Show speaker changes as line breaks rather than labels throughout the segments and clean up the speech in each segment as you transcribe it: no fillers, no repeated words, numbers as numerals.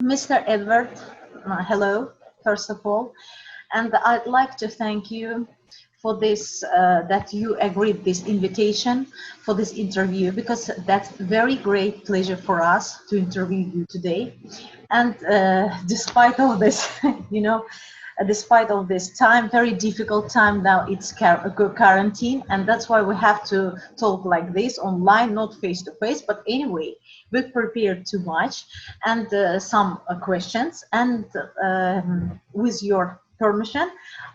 Mr. Edward, hello, first of all, and I'd like to thank you for this, that you agreed this invitation for this interview, because that's very great pleasure for us to interview you today. And despite all this, you know, despite all this time, very difficult time now, it's quarantine, and that's why we have to talk like this online, not face to face. But anyway, we prepared too much and some questions, and with your permission,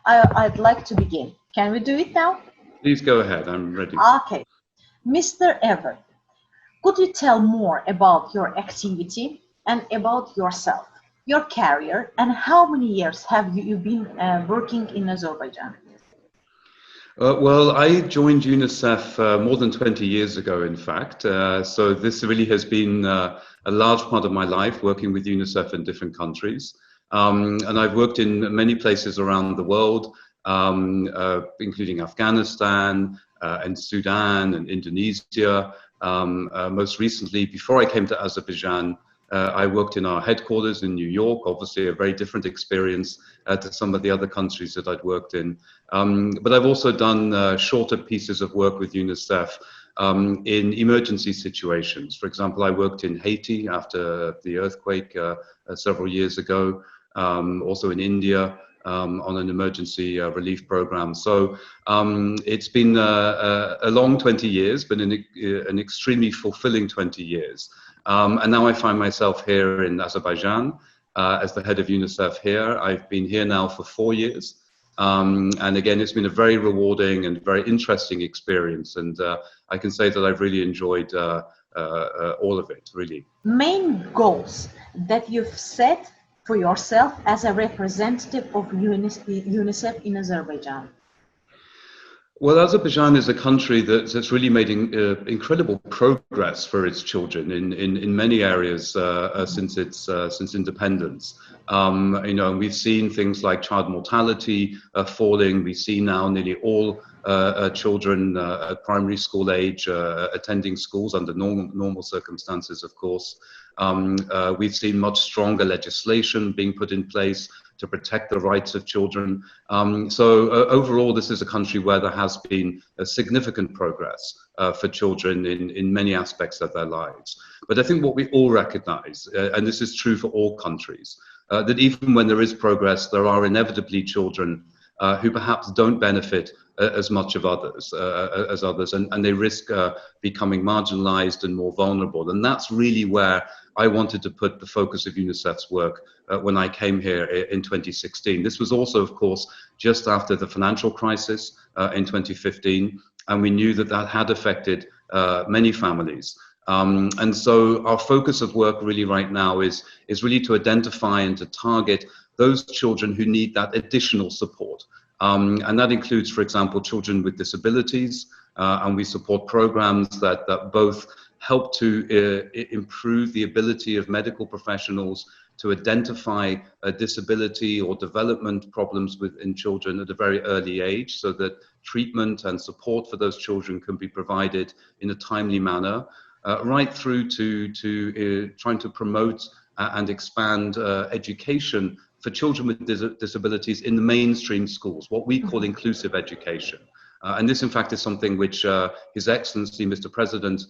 I'd like to begin. Can we do it now?
Please go ahead, I'm ready.
Okay. Mr. Ever, could you tell more about your activity and about yourself, your career, and how many years have you been working in Azerbaijan?
Well, I joined UNICEF more than 20 years ago, in fact. So this really has been a large part of my life, working with UNICEF in different countries. And I've worked in many places around the world, including Afghanistan and Sudan and Indonesia. Most recently, before I came to Azerbaijan, I worked in our headquarters in New York, obviously a very different experience to some of the other countries that I'd worked in. But I've also done shorter pieces of work with UNICEF in emergency situations. For example, I worked in Haiti after the earthquake several years ago, also in India on an emergency relief program. So it's been a long 20 years, but an extremely fulfilling 20 years. And now I find myself here in Azerbaijan as the head of UNICEF here. I've been here now for 4 years. And again, it's been a very rewarding and very interesting experience. And I can say that I've really enjoyed all of it, really.
Main goals that you've set for yourself as a representative of UNICEF in Azerbaijan?
Well, Azerbaijan is a country that's really made incredible progress for its children in many areas since independence. You know, and we've seen things like child mortality falling. We see now nearly all children at primary school age attending schools under normal circumstances, of course. We've seen much stronger legislation being put in place to protect the rights of children. So overall, this is a country where there has been a significant progress for children in many aspects of their lives. But I think what we all recognize, and this is true for all countries, that even when there is progress, there are inevitably children who perhaps don't benefit as much of others, as others, and they risk becoming marginalized and more vulnerable. And that's really where I wanted to put the focus of UNICEF's work when I came here in 2016. This was also, of course, just after the financial crisis in 2015, and we knew that that had affected many families. And so our focus of work really right now is really to identify and to target those children who need that additional support. And that includes, for example, children with disabilities, and we support programs that both help to improve the ability of medical professionals to identify a disability or development problems within children at a very early age, so that treatment and support for those children can be provided in a timely manner, right through to trying to promote and expand education for children with disabilities in the mainstream schools, what we call inclusive education. And this, in fact, is something which His Excellency, Mr. President,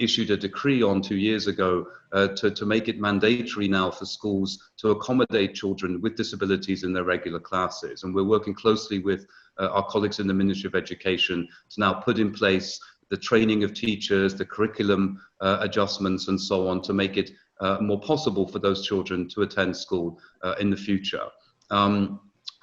issued a decree on 2 years ago to make it mandatory now for schools to accommodate children with disabilities in their regular classes. And we're working closely with our colleagues in the Ministry of Education to now put in place the training of teachers, the curriculum adjustments, and so on, to make it more possible for those children to attend school in the future.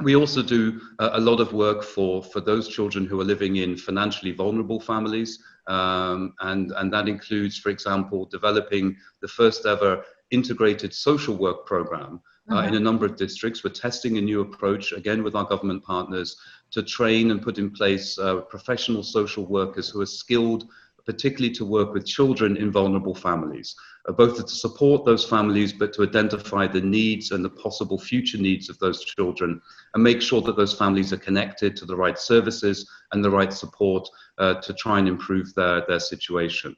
We also do a lot of work for those children who are living in financially vulnerable families, and that includes, for example, developing the first ever integrated social work program in a number of districts. We're testing a new approach, again with our government partners, to train and put in place professional social workers who are skilled particularly to work with children in vulnerable families, both to support those families, but to identify the needs and the possible future needs of those children, and make sure that those families are connected to the right services and the right support to try and improve their situation.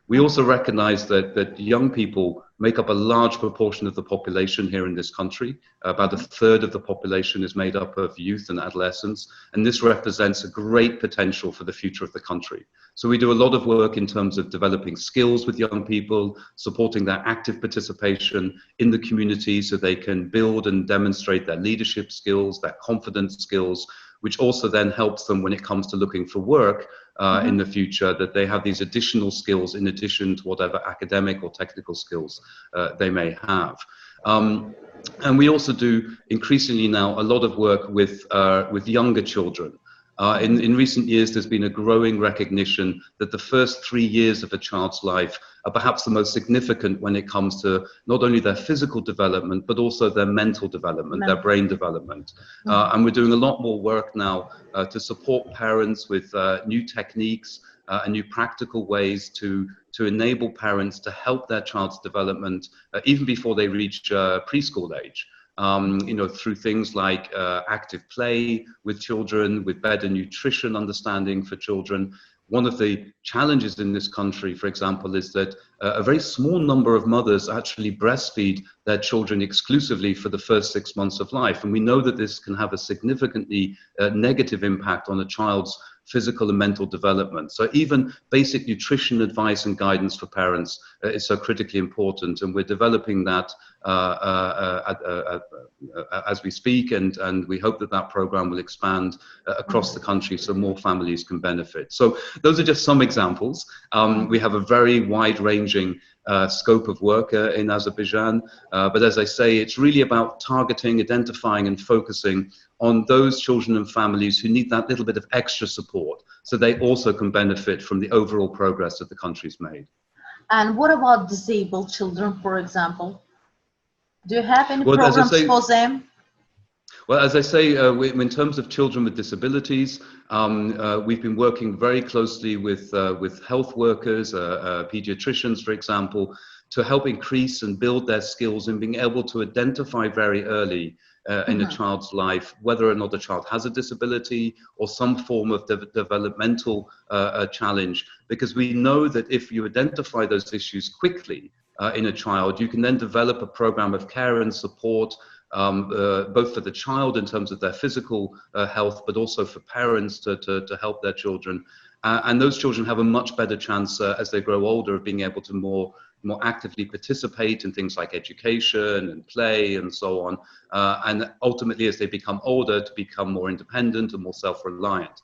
We also recognize that young people make up a large proportion of the population here in this country. About a third of the population is made up of youth and adolescents, and this represents a great potential for the future of the country. So we do a lot of work in terms of developing skills with young people, supporting their active participation in the community so they can build and demonstrate their leadership skills, their confidence skills, which also then helps them when it comes to looking for work in the future, that they have these additional skills in addition to whatever academic or technical skills they may have. And we also do increasingly now a lot of work with younger children. In recent years, there's been a growing recognition that the first 3 years of a child's life are perhaps the most significant when it comes to not only their physical development, but also their mental development, their brain development. And we're doing a lot more work now to support parents with new techniques and new practical ways to enable parents to help their child's development even before they reach preschool age. Through things like active play with children, with better nutrition understanding for children. One of the challenges in this country, for example, is that a very small number of mothers actually breastfeed their children exclusively for the first 6 months of life. And we know that this can have a significantly negative impact on a child's physical and mental development. So even basic nutrition advice and guidance for parents is so critically important, and we're developing that as we speak, and we hope that that program will expand across the country so more families can benefit. So those are just some examples. We have a very wide-ranging scope of work in Azerbaijan, but as I say, it's really about targeting, identifying and focusing on those children and families who need that little bit of extra support so they also can benefit from the overall progress that the country's made.
And what about disabled children, for example? Do you have any programs for them?
Well, as I say, in terms of children with disabilities, we've been working very closely with health workers, pediatricians, for example, to help increase and build their skills in being able to identify very early in a child's life whether or not the child has a disability or some form of developmental challenge, because we know that if you identify those issues quickly in a child, you can then develop a program of care and support both for the child in terms of their physical health, but also for parents to help their children. And those children have a much better chance as they grow older of being able to more actively participate in things like education and play and so on. And ultimately, as they become older, to become more independent and more self-reliant.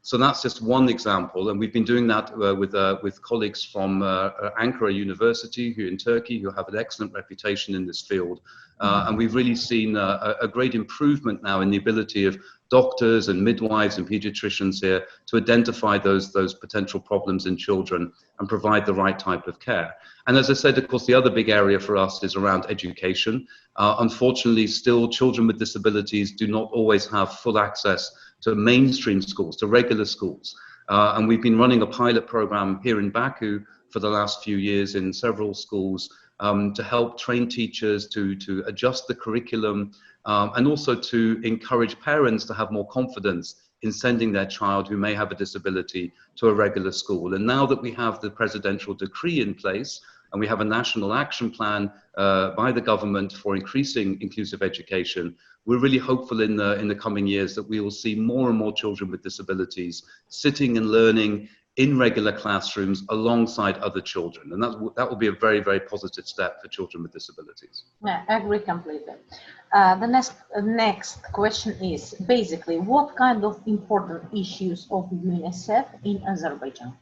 So that's just one example, and we've been doing that with colleagues from Ankara University in Turkey, who have an excellent reputation in this field, and we've really seen a great improvement now in the ability of doctors and midwives and pediatricians here to identify those potential problems in children and provide the right type of care. And as I said, of course, the other big area for us is around education. Unfortunately, still children with disabilities do not always have full access to mainstream schools, to regular schools. And we've been running a pilot program here in Baku for the last few years in several schools to help train teachers to adjust the curriculum and also to encourage parents to have more confidence in sending their child who may have a disability to a regular school. And now that we have the presidential decree in place, and we have a national action plan by the government for increasing inclusive education, we're really hopeful in the coming years that we will see more and more children with disabilities sitting and learning in regular classrooms alongside other children. And that will be a very, very positive step for children with disabilities.
Yeah, I agree completely. The next question is basically, what kind of important issues of UNICEF in Azerbaijan?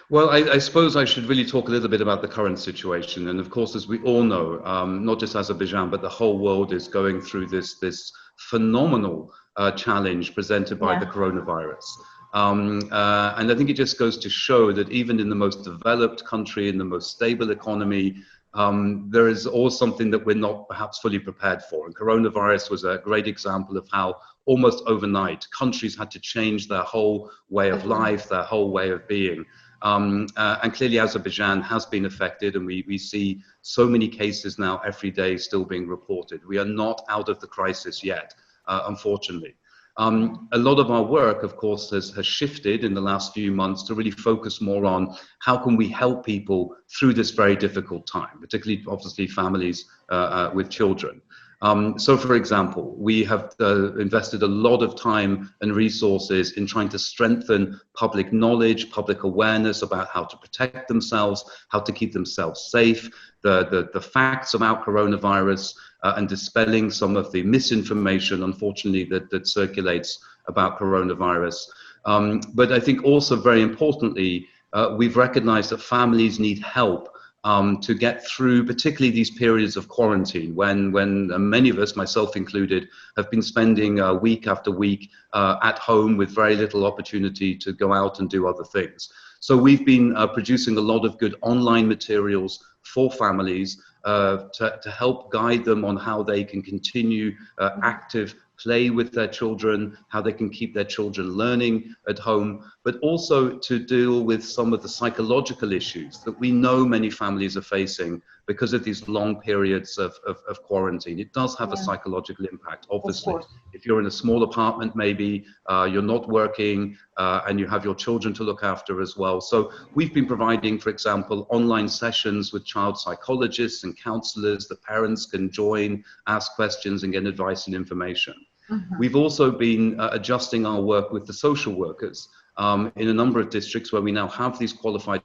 Well, I suppose I should really talk a little bit about the current situation. And of course, as we all know, not just Azerbaijan, but the whole world is going through this phenomenal challenge presented by the coronavirus. And I think it just goes to show that even in the most developed country, in the most stable economy, there is always something that we're not perhaps fully prepared for. And coronavirus was a great example of how almost overnight countries had to change their whole way of life, their whole way of being. And clearly Azerbaijan has been affected, and we see so many cases now every day still being reported. We are not out of the crisis yet, unfortunately. A lot of our work, of course, has shifted in the last few months to really focus more on how can we help people through this very difficult time, particularly, obviously, families with children. So, for example, we have invested a lot of time and resources in trying to strengthen public knowledge, public awareness about how to protect themselves, how to keep themselves safe, the facts about coronavirus, and dispelling some of the misinformation, unfortunately, that circulates about coronavirus. But I think also very importantly, we've recognized that families need help to get through particularly these periods of quarantine when many of us, myself included, have been spending week after week at home with very little opportunity to go out and do other things. So we've been producing a lot of good online materials for families to help guide them on how they can continue active play with their children, how they can keep their children learning at home, but also to deal with some of the psychological issues that we know many families are facing because of these long periods of quarantine. It does have a psychological impact, obviously. If you're in a small apartment, maybe you're not working and you have your children to look after as well. So we've been providing, for example, online sessions with child psychologists and counselors that parents can join, ask questions and get advice and information. We've also been adjusting our work with the social workers in a number of districts where we now have these qualified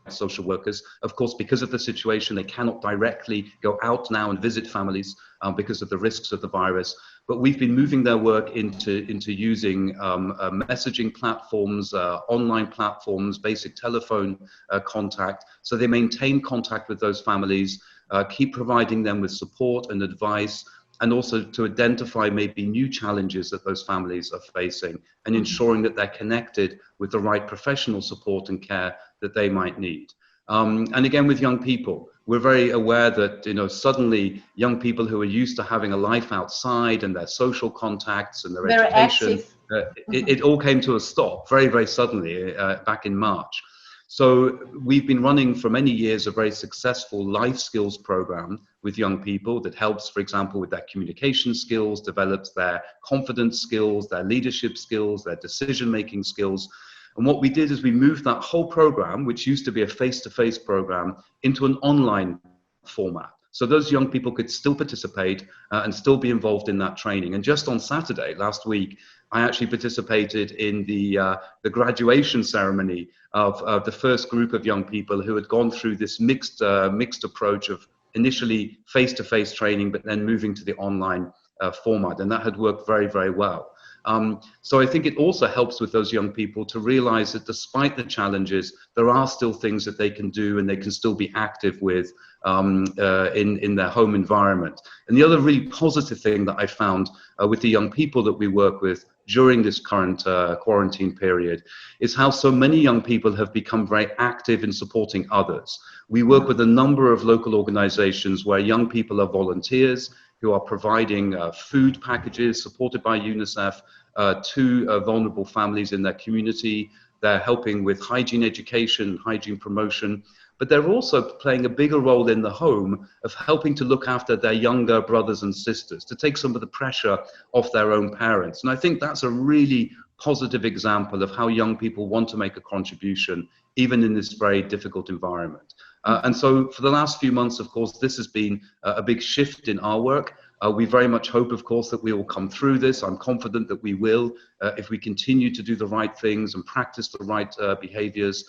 social workers. Of course, because of the situation, they cannot directly go out now and visit families because of the risks of the virus. But we've been moving their work into using messaging platforms, online platforms, basic telephone contact, so they maintain contact with those families, keep providing them with support and advice, and also to identify maybe new challenges that those families are facing and ensuring that they're connected with the right professional support and care that they might need. And again, with young people, we're very aware that, you know, suddenly young people who are used to having a life outside and their social contacts and their education, it all came to a stop very, very suddenly back in March. So we've been running for many years a very successful life skills program with young people that helps, for example, with their communication skills, develops their confidence skills, their leadership skills, their decision-making skills. And what we did is we moved that whole program, which used to be a face-to-face program, into an online format. So those young people could still participate and still be involved in that training. And just on Saturday, last week, I actually participated in the graduation ceremony of the first group of young people who had gone through this mixed approach of initially face-to-face training, but then moving to the online format. And that had worked very, very well. So I think it also helps with those young people to realize that despite the challenges, there are still things that they can do and they can still be active with in their home environment. And the other really positive thing that I found with the young people that we work with during this current quarantine period is how so many young people have become very active in supporting others. We work with a number of local organizations where young people are volunteers who are providing food packages supported by UNICEF to vulnerable families in their community. They're helping with hygiene education, hygiene promotion, but they're also playing a bigger role in the home of helping to look after their younger brothers and sisters, to take some of the pressure off their own parents. And I think that's a really positive example of how young people want to make a contribution, even in this very difficult environment. And so for the last few months, of course, this has been a big shift in our work. We very much hope, of course, that we will come through this. I'm confident that we will, if we continue to do the right things and practice the right behaviors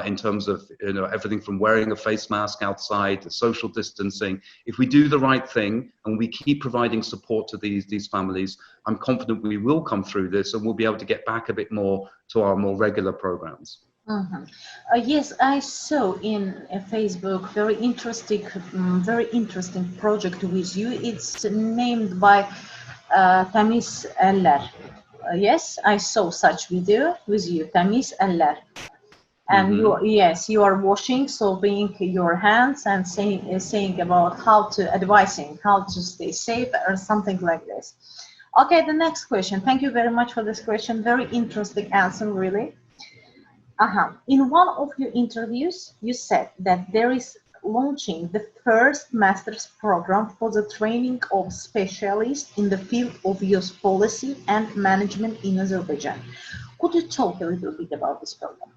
in terms of, you know, everything from wearing a face mask outside to social distancing. If we do the right thing and we keep providing support to these families, I'm confident we will come through this and we'll be able to get back a bit more to our more regular programs.
Yes, I saw in Facebook very interesting project with you. It's named by Tamiz Eller. Yes, I saw such video with you, Tamiz Eller. And you are washing, soaping your hands and saying about how to stay safe or something like this. Okay, the next question. Thank you very much for this question. Very interesting answer, really. In one of your interviews, you said that there is launching the first master's program for the training of specialists in the field of youth policy and management in Azerbaijan. Could you talk a little bit about this program?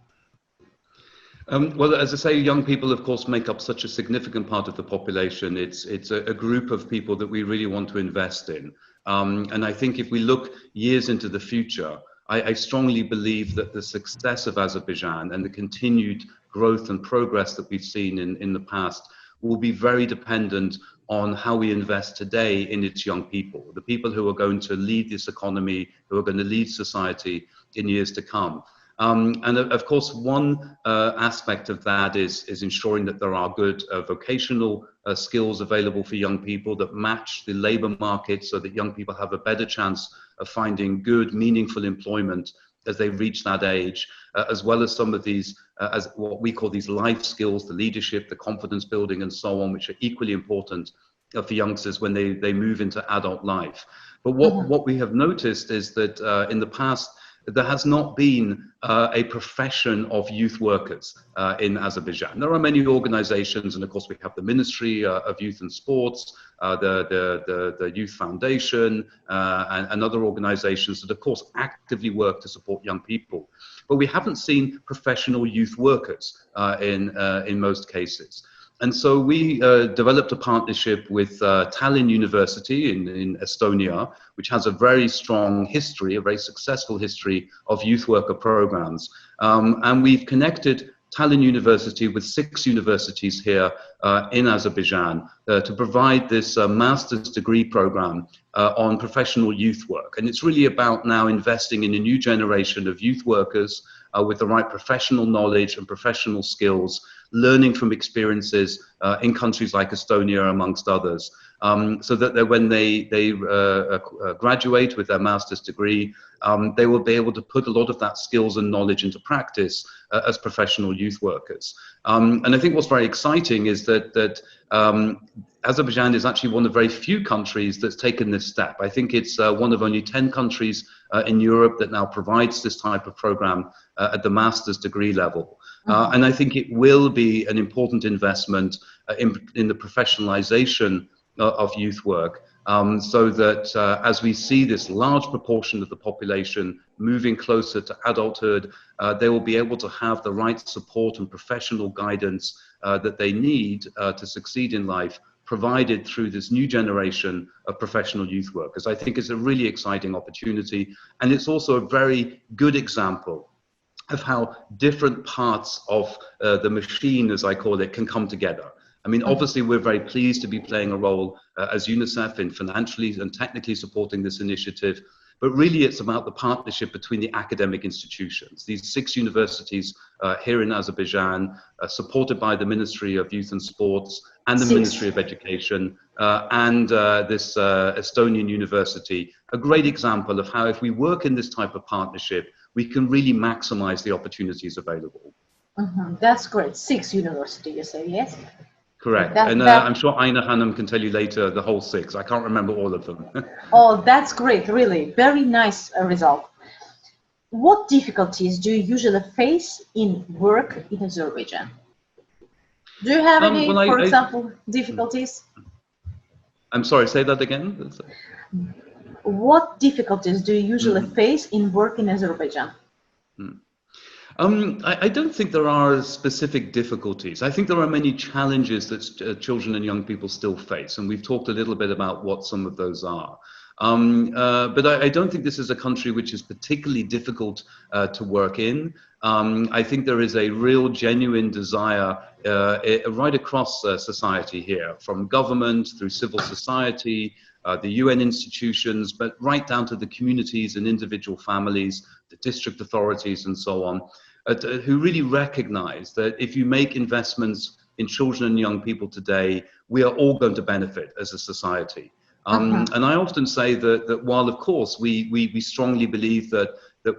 Well, as I say, young people, of course, make up such a significant part of the population. It's a group of people that we really want to invest in. And I think if we look years into the future, I strongly believe that the success of Azerbaijan and the continued growth and progress that we've seen in the past will be very dependent on how we invest today in its young people, the people who are going to lead this economy, who are going to lead society in years to come. And of course, one aspect of that is ensuring that there are good vocational skills available for young people that match the labor market so that young people have a better chance of finding good, meaningful employment as they reach that age, as well as some of these, as what we call these life skills, the leadership, the confidence building, and so on, which are equally important for youngsters when they move into adult life. But what we have noticed is that in the past, there has not been a profession of youth workers in Azerbaijan. There are many organizations, and of course we have the Ministry of Youth and Sports, the Youth Foundation, and other organizations that of course actively work to support young people. But we haven't seen professional youth workers in most cases. And so we developed a partnership with Tallinn University in Estonia, which has a very strong history, a very successful history of youth worker programs. And we've connected Tallinn University with 6 universities here in Azerbaijan to provide this master's degree program on professional youth work. And it's really about now investing in a new generation of youth workers with the right professional knowledge and professional skills, learning from experiences in countries like Estonia, amongst others, so that when they graduate with their master's degree, they will be able to put a lot of that skills and knowledge into practice as professional youth workers. And I think what's very exciting is that Azerbaijan is actually one of very few countries that's taken this step. I think it's one of only 10 countries in Europe that now provides this type of program at the master's degree level. And I think it will be an important investment in the professionalization of youth work, so that as we see this large proportion of the population moving closer to adulthood, they will be able to have the right support and professional guidance that they need to succeed in life, provided through this new generation of professional youth workers. I think it's a really exciting opportunity, and it's also a very good example of how different parts of the machine, as I call it, can come together. I mean, obviously, we're very pleased to be playing a role as UNICEF in financially and technically supporting this initiative, but really it's about the partnership between the academic institutions. These 6 universities here in Azerbaijan, supported by the Ministry of Youth and Sports and the Ministry of Education, and this Estonian university, a great example of how if we work in this type of partnership, we can really maximize the opportunities available.
That's great. 6 universities, you say, yes?
Correct. I'm sure Aina Hanum can tell you later the whole 6. I can't remember all of them.
Oh, that's great. Really. Very nice result. What difficulties do you usually face in work in Azerbaijan? Do you have any, for example, difficulties?
I'm sorry, say that again.
What difficulties do you usually face in work in Azerbaijan?
I don't think there are specific difficulties. I think there are many challenges that children and young people still face, and we've talked a little bit about what some of those are. But I don't think this is a country which is particularly difficult to work in. I think there is a real genuine desire right across society here, from government through civil society, the UN institutions, but right down to the communities and individual families, the district authorities and so on, who really recognize that if you make investments in children and young people today, we are all going to benefit as a society. And I often say that while, of course, we strongly believe that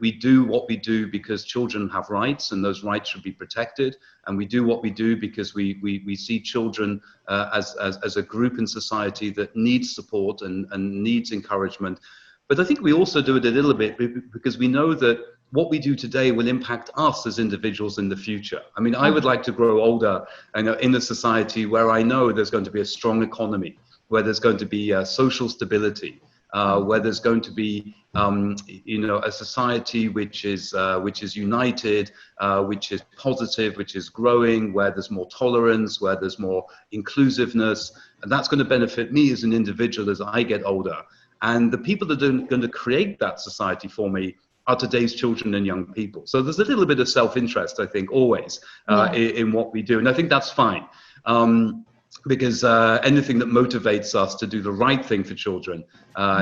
we do what we do because children have rights and those rights should be protected, and we do what we do because we see children as a group in society that needs support and needs encouragement. But I think we also do it a little bit because we know that what we do today will impact us as individuals in the future. I mean, I would like to grow older and in a society where I know there's going to be a strong economy, where there's going to be social stability, where there's going to be, a society which is united, which is positive, which is growing, where there's more tolerance, where there's more inclusiveness, and that's going to benefit me as an individual as I get older. And the people that are going to create that society for me are today's children and young people. So there's a little bit of self-interest, I think, always in what we do, and I think that's fine. Because anything that motivates us to do the right thing for children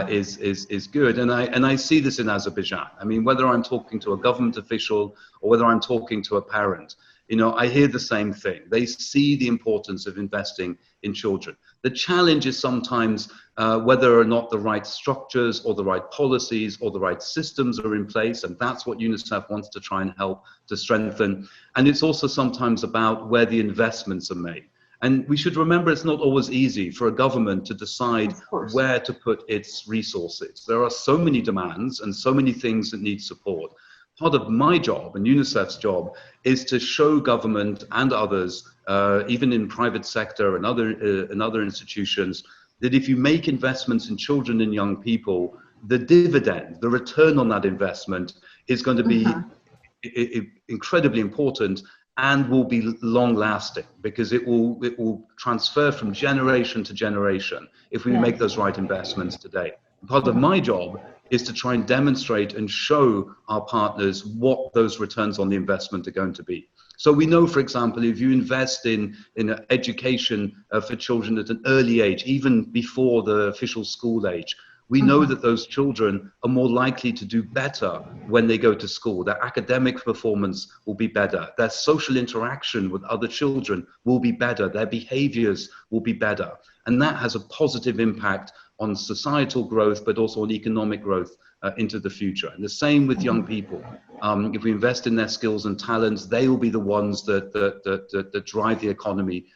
is good. And I see this in Azerbaijan. I mean, whether I'm talking to a government official or whether I'm talking to a parent, I hear the same thing. They see the importance of investing in children. The challenge is sometimes whether or not the right structures or the right policies or the right systems are in place, and that's what UNICEF wants to try and help to strengthen. And it's also sometimes about where the investments are made. And we should remember it's not always easy for a government to decide where to put its resources. There are so many demands and so many things that need support. Part of my job and UNICEF's job is to show government and others, even in private sector and other institutions, that if you make investments in children and young people, the dividend, the return on that investment is going to be incredibly important and will be long lasting, because it will transfer from generation to generation if we make those right investments today. Part of my job is to try and demonstrate and show our partners what those returns on the investment are going to be. So we know, for example, if you invest in education for children at an early age, even before the official school age, we know that those children are more likely to do better when they go to school. Their academic performance will be better. Their social interaction with other children will be better. Their behaviors will be better. And that has a positive impact on societal growth, but also on economic growth into the future. And the same with young people. If we invest in their skills and talents, they will be the ones that drive the economy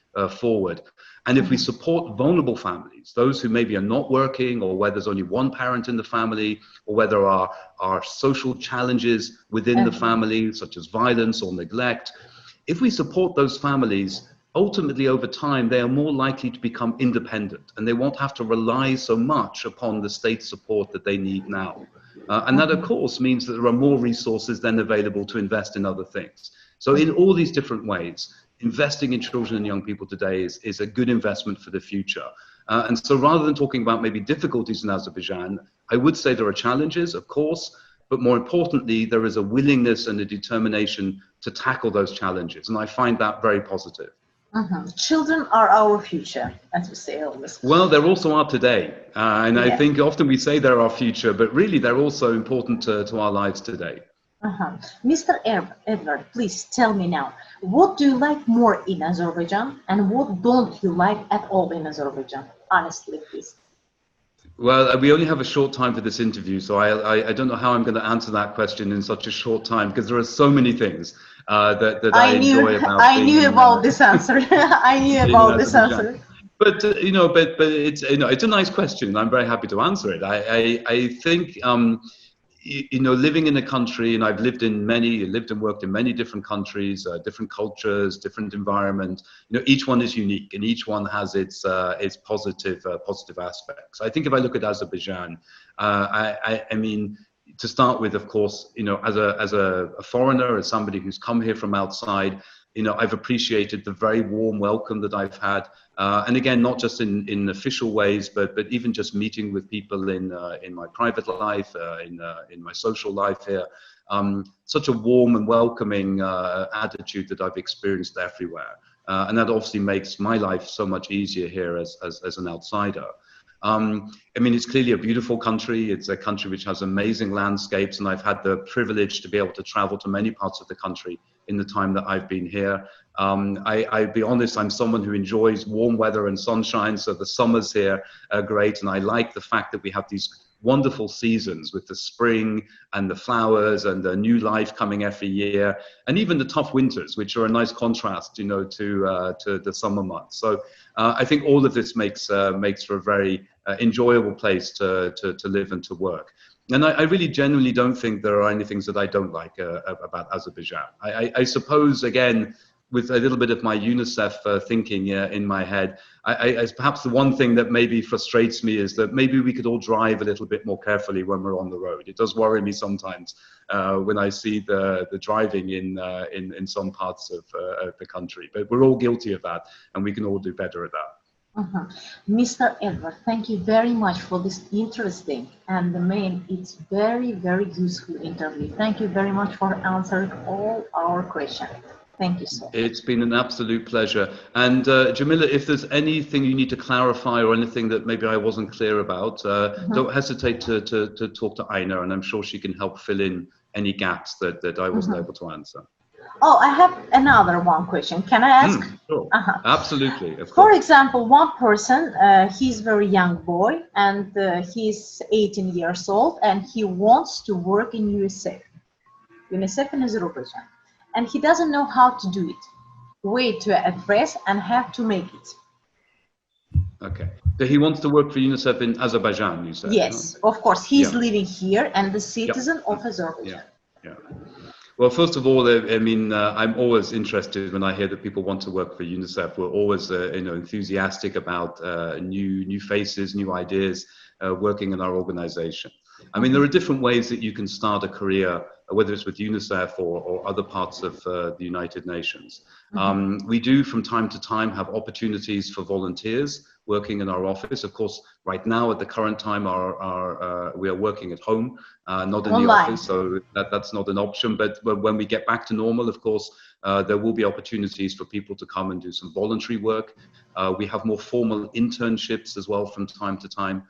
forward. And if we support vulnerable families, those who maybe are not working, or where there's only one parent in the family, or where there are social challenges within the family, such as violence or neglect, if we support those families, ultimately over time, they are more likely to become independent, and they won't have to rely so much upon the state support that they need now. And that, of course, means that there are more resources then available to invest in other things. So in all these different ways, investing in children and young people today is a good investment for the future. And so rather than talking about maybe difficulties in Azerbaijan, I would say there are challenges, of course, but more importantly, there is a willingness and a determination to tackle those challenges. And I find that very positive.
Children are our future, as we say always.
Well, they're also our today. I think often we say they're our future, but really they're also important to our lives today.
Mr. Edward, please tell me now, what do you like more in Azerbaijan, and what don't you like at all in Azerbaijan? Honestly, please.
Well, we only have a short time for this interview, so I don't know how I'm going to answer that question in such a short time, because there are so many things that I enjoy about.
I knew about this answer. I knew about this answer.
But it's it's a nice question. I'm very happy to answer it. I think living in a country, and I've lived and worked in many different countries, different cultures, different environment. Each one is unique, and each one has its positive aspects. I think if I look at Azerbaijan, I mean, to start with, of course, as a foreigner, as somebody who's come here from outside, I've appreciated the very warm welcome that I've had, and again, not just in official ways, but even just meeting with people in my private life, in my social life here. Such a warm and welcoming attitude that I've experienced everywhere, and that obviously makes my life so much easier here as an outsider. I mean, it's clearly a beautiful country. It's a country which has amazing landscapes, and I've had the privilege to be able to travel to many parts of the country in the time that I've been here. I'll be honest, I'm someone who enjoys warm weather and sunshine, so the summers here are great, and I like the fact that we have these wonderful seasons with the spring and the flowers and the new life coming every year, and even the tough winters, which are a nice contrast, to the summer months. So I think all of this makes for a very enjoyable place to live and to work. And I really genuinely don't think there are any things that I don't like about Azerbaijan. I suppose, again, with a little bit of my UNICEF thinking in my head, perhaps the one thing that maybe frustrates me is that maybe we could all drive a little bit more carefully when we're on the road. It does worry me sometimes when I see the driving in some parts of the country. But we're all guilty of that, and we can all do better at that.
Mr. Edward, thank you very much for this interesting and it's very, very useful interview. Thank you very much for answering all our questions. Thank you so much.
It's been an absolute pleasure. And Jamila, if there's anything you need to clarify or anything that maybe I wasn't clear about, don't hesitate to talk to Aina, and I'm sure she can help fill in any gaps that I wasn't able to answer.
Oh, I have another one question. Can I ask?
Sure. Absolutely. Of course.
For example, one person, he's a very young boy, and he's 18 years old, and he wants to work in UNICEF in Azerbaijan, and he doesn't know how to do it, where to address, and how to make it.
Okay. So he wants to work for UNICEF in Azerbaijan, you said?
Yes, of course. He's living here and the citizen of Azerbaijan.
Yeah. Well, first of all, I mean, I'm always interested when I hear that people want to work for UNICEF. We're always, enthusiastic about new faces, new ideas, working in our organization. I mean, there are different ways that you can start a career, whether it's with UNICEF or other parts of the United Nations. We do, from time to time, have opportunities for volunteers working in our office. Of course, right now, at the current time, we are working at home, not in the office, so that's not an option. But when we get back to normal, of course, there will be opportunities for people to come and do some voluntary work. We have more formal internships as well from time to time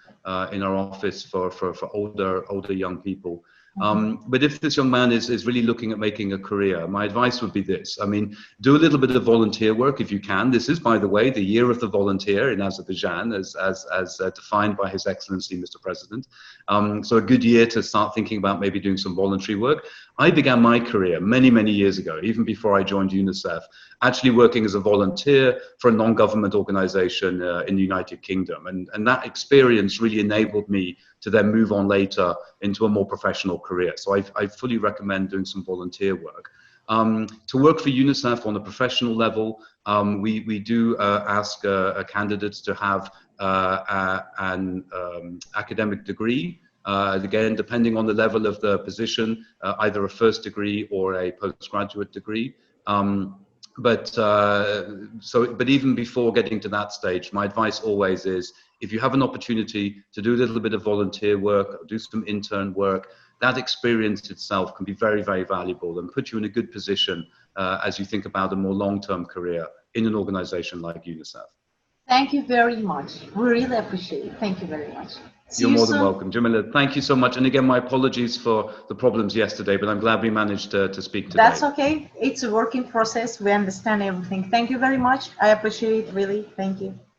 in our office for older young people. But if this young man is really looking at making a career, my advice would be this. I mean, do a little bit of volunteer work if you can. This is, by the way, the year of the volunteer in Azerbaijan, as defined by His Excellency, Mr. President. So a good year to start thinking about maybe doing some voluntary work. I began my career many years ago, even before I joined UNICEF, actually working as a volunteer for a non-government organization in the United Kingdom. And that experience really enabled me to then move on later into a more professional career. So I fully recommend doing some volunteer work. To work for UNICEF on a professional level, we do ask candidates to have an academic degree. Again, depending on the level of the position, either a first degree or a postgraduate degree. But even before getting to that stage, my advice always is, if you have an opportunity to do a little bit of volunteer work, or do some intern work, that experience itself can be very valuable and put you in a good position as you think about a more long-term career in an organization like UNICEF.
Thank you very much. We really appreciate it. Thank you very much.
You're more than welcome. Jamila, thank you so much. And again, my apologies for the problems yesterday, but I'm glad we managed to speak today.
That's okay. It's a working process. We understand everything. Thank you very much. I appreciate it, really. Thank you.